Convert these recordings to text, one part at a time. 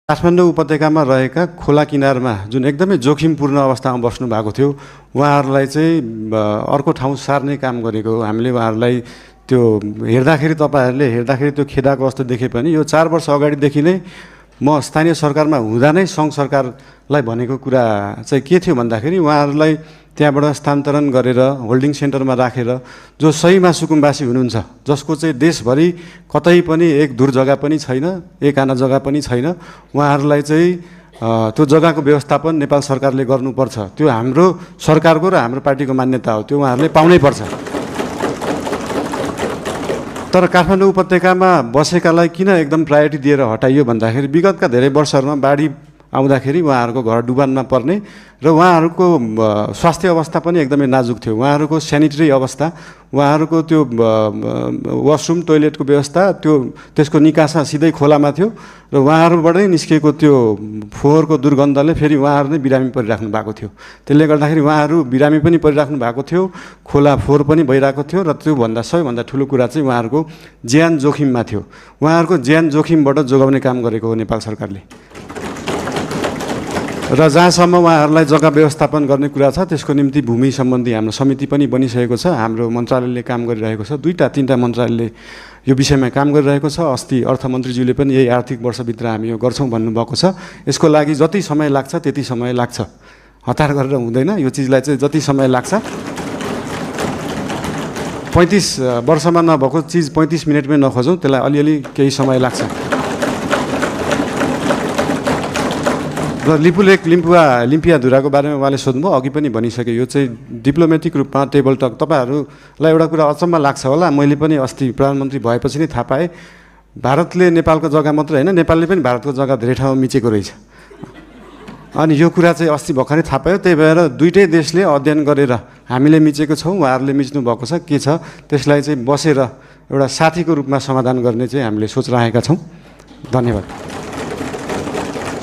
काठमाडौँ उपत्यकामा रहेका खोला किनारमा जुन एकदमै जोखिमपूर्ण अवस्थामा बस्नु भएको थियो उहाँहरूलाई चाहिँ अर्को ठाउँ सार्ने काम गरेको हो। हामीले उहाँहरूलाई त्यो हेर्दाखेरि त्यो खेदाको अवस्था देखे पनि यो 4 वर्ष अगाडिदेखि नै म स्थानीय सरकारमा हुँदा नै सङ्घ सरकारलाई भनेको कुरा चाहिँ के थियो भन्दाखेरि उहाँहरूलाई त्यहाँबाट स्थानान्तरण गरेर होल्डिङ सेन्टरमा राखेर जो सही मासुकुम्बासी हुनुहुन्छ, जसको चाहिँ देशभरि कतै पनि एक धुर जग्गा पनि छैन, एक आना जग्गा पनि छैन, उहाँहरूलाई चाहिँ त्यो जग्गाको व्यवस्थापन नेपाल सरकारले गर्नुपर्छ। त्यो हाम्रो सरकारको र हाम्रो पार्टीको मान्यता हो, त्यो उहाँहरूले पाउनै पर्छ। तर काठमाडौँ उपत्यकामा बसेकालाई किन एकदम प्रायोरिटी दिएर हटाइयो भन्दाखेरि विगतका धेरै वर्षहरूमा बाढी आउँदाखेरि उहाँहरूको घर डुबानमा पर्ने र उहाँहरूको स्वास्थ्य अवस्था पनि एकदमै नाजुक थियो। उहाँहरूको सेनिटरी अवस्था, उहाँहरूको त्यो वासरुम टोइलेटको व्यवस्था त्यसको निकासा सिधै खोलामा थियो र उहाँहरूबाटै निस्किएको त्यो फोहोरको दुर्गन्धले फेरि उहाँहरू नै बिरामी परिराख्नु भएको थियो। त्यसले गर्दाखेरि उहाँहरू बिरामी पनि परिराख्नु भएको थियो, खोला फोहोर पनि भइरहेको थियो र त्योभन्दा सबैभन्दा ठुलो कुरा चाहिँ उहाँहरूको ज्यान जोखिममा थियो। उहाँहरूको ज्यान जोखिमबाट जोगाउने काम गरेको हो नेपाल सरकारले। र जहाँसम्म उहाँहरूलाई जग्गा व्यवस्थापन गर्ने कुरा छ त्यसको निम्ति भूमि सम्बन्धी हाम्रो समिति पनि बनिसकेको छ। हाम्रो मन्त्रालयले काम गरिरहेको छ, 2-3 मन्त्रालयले यो विषयमा काम गरिरहेको छ। अस्ति अर्थमन्त्रीज्यूले पनि यही आर्थिक वर्षभित्र हामी यो गर्छौँ भन्नुभएको छ। यसको लागि जति समय लाग्छ त्यति समय लाग्छ, हतार गरेर हुँदैन। यो चिजलाई चाहिँ जति समय लाग्छ, 35 वर्षमा नभएको चिज 35 मिनटमै नखोजौँ, त्यसलाई अलिअलि केही समय लाग्छ। र लिम्पियाधुराको बारेमा उहाँले सोध्नुभयो, अघि पनि भनिसकेँ। यो चाहिँ डिप्लोमेटिक रूपमा टेबल टक, तपाईँहरूलाई एउटा कुरा अचम्म लाग्छ होला, मैले पनि अस्ति प्रधानमन्त्री भएपछि नै थाहा पाएँ, भारतले नेपालको जग्गा मात्र होइन, नेपालले पनि भारतको जग्गा धेरै ठाउँमा मिचेको रहेछ। अनि यो कुरा चाहिँ अस्ति भर्खरै थाहा पायो। त्यही भएर दुईटै देशले अध्ययन गरेर हामीले मिचेको छौँ, उहाँहरूले मिच्नु भएको छ, के छ त्यसलाई चाहिँ बसेर एउटा साथीको रूपमा समाधान गर्ने चाहिँ हामीले सोच राखेका छौँ। धन्यवाद।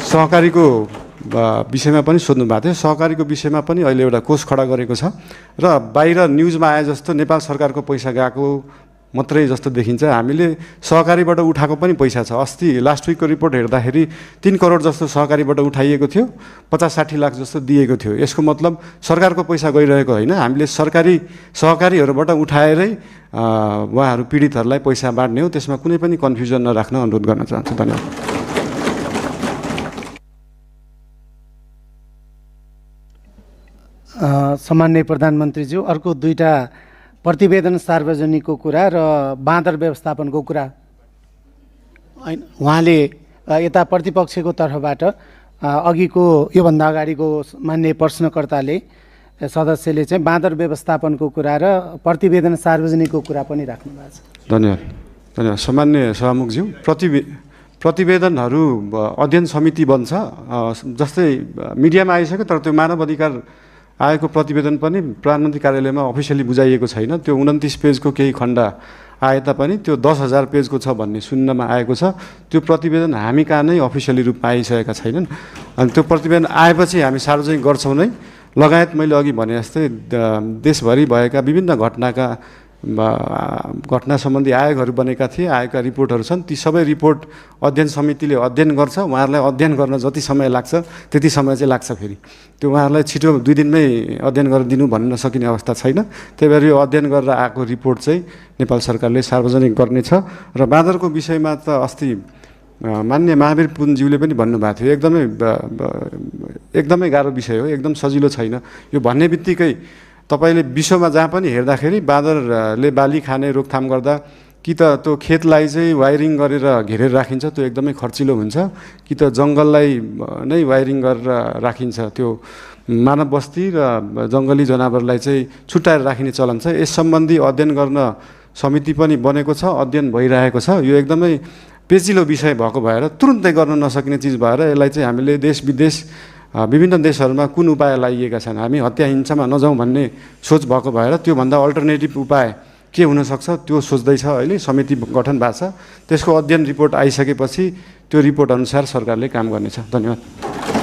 सहकारीको विषयमा पनि सोध्नु भएको थियो। सहकारीको विषयमा पनि अहिले एउटा कोष खडा गरेको छ र बाहिर न्युजमा आए जस्तो नेपाल सरकारको पैसा गएको मात्रै जस्तो देखिन्छ। हामीले सहकारीबाट उठाएको पनि पैसा छ। अस्ति लास्ट विकको रिपोर्ट हेर्दाखेरि 3 करोड जस्तो सहकारीबाट उठाइएको थियो, 50-60 लाख जस्तो दिएको थियो। यसको मतलब सरकारको पैसा गइरहेको होइन, हामीले सहकारीहरूबाट उठाएरै उहाँहरू पीडितहरूलाई पैसा बाँड्ने हो। त्यसमा कुनै पनि कन्फ्युजन नराख्न अनुरोध गर्न चाहन्छु। धन्यवाद। सामान्य प्रधानमन्त्रीज्यू, अर्को 2टा प्रतिवेदन सार्वजनिकको कुरा र बाँदर व्यवस्थापनको कुरा उहाँले यता प्रतिपक्षको तर्फबाट अघिको योभन्दा अगाडिको मान्य प्रश्नकर्ताले सदस्यले चाहिँ बाँदर व्यवस्थापनको कुरा र प्रतिवेदन सार्वजनिकको कुरा पनि राख्नु भएको छ। धन्यवाद। सामान्य सभामुखज्यू, प्रतिवेदनहरू अध्ययन समिति बन्छ। जस्तै मिडियामा आइसक्यो, तर त्यो मानव अधिकार आएको प्रतिवेदन पनि प्रधानमन्त्री कार्यालयमा अफिसियली बुझाइएको छैन। त्यो 29 पेजको केही खण्ड आए तापनि त्यो 10,000 पेजको छ भन्ने सुन्नमा आएको छ। त्यो प्रतिवेदन हामी कहाँ नै अफिसियली रूपमा आइसकेका छैनन्। अनि त्यो प्रतिवेदन आएपछि हामी सार्वजनिक गर्छौँ नै। लगायत मैले अघि भने जस्तै देशभरि भएका विभिन्न घटना सम्बन्धी आयोगहरू बनेका थिए, आयोगका रिपोर्टहरू छन्। ती सबै रिपोर्ट अध्ययन समितिले अध्ययन गर्छ। उहाँहरूलाई अध्ययन गर्न जति समय लाग्छ त्यति समय चाहिँ लाग्छ। फेरि त्यो उहाँहरूलाई छिटो 2 दिनमै अध्ययन गरेर दिनु भन्न सकिने अवस्था छैन। त्यही भएर यो अध्ययन गरेर आएको रिपोर्ट चाहिँ नेपाल सरकारले सार्वजनिक गर्नेछ। र बाँदरको विषयमा त अस्ति मान्य महावीर पुनज्यूले पनि भन्नुभएको थियो, एकदमै गाह्रो विषय हो, एकदम सजिलो छैन। यो भन्ने बित्तिकै तपाईँले विश्वमा जहाँ पनि हेर्दाखेरि बाँदरले बाली खाने रोकथाम गर्दा कि त त्यो खेतलाई चाहिँ वायरिङ गरेर घेरेर राखिन्छ, त्यो एकदमै खर्चिलो हुन्छ, कि त जङ्गललाई नै वायरिङ गरेर राखिन्छ। त्यो मानव बस्ती र जङ्गली जनावरलाई चाहिँ छुट्याएर राखिने चलन छ। यस सम्बन्धी अध्ययन गर्न समिति पनि बनेको छ, अध्ययन भइरहेको छ। यो एकदमै पेचिलो विषय भएको भएर तुरुन्तै गर्न नसकिने चिज भएर यसलाई चाहिँ हामीले देश विदेश विभिन्न देशहरूमा कुन उपाय लाइएका छन्, हामी हत्या हिंसामा नजाउँ भन्ने सोच भएको भएर त्योभन्दा अल्टरनेटिभ उपाय के हुनसक्छ त्यो सोच्दैछ। अहिले समिति गठन भएको छ। त्यसको अध्ययन रिपोर्ट आइसकेपछि त्यो रिपोर्ट अनुसार सरकारले काम गर्नेछ। धन्यवाद।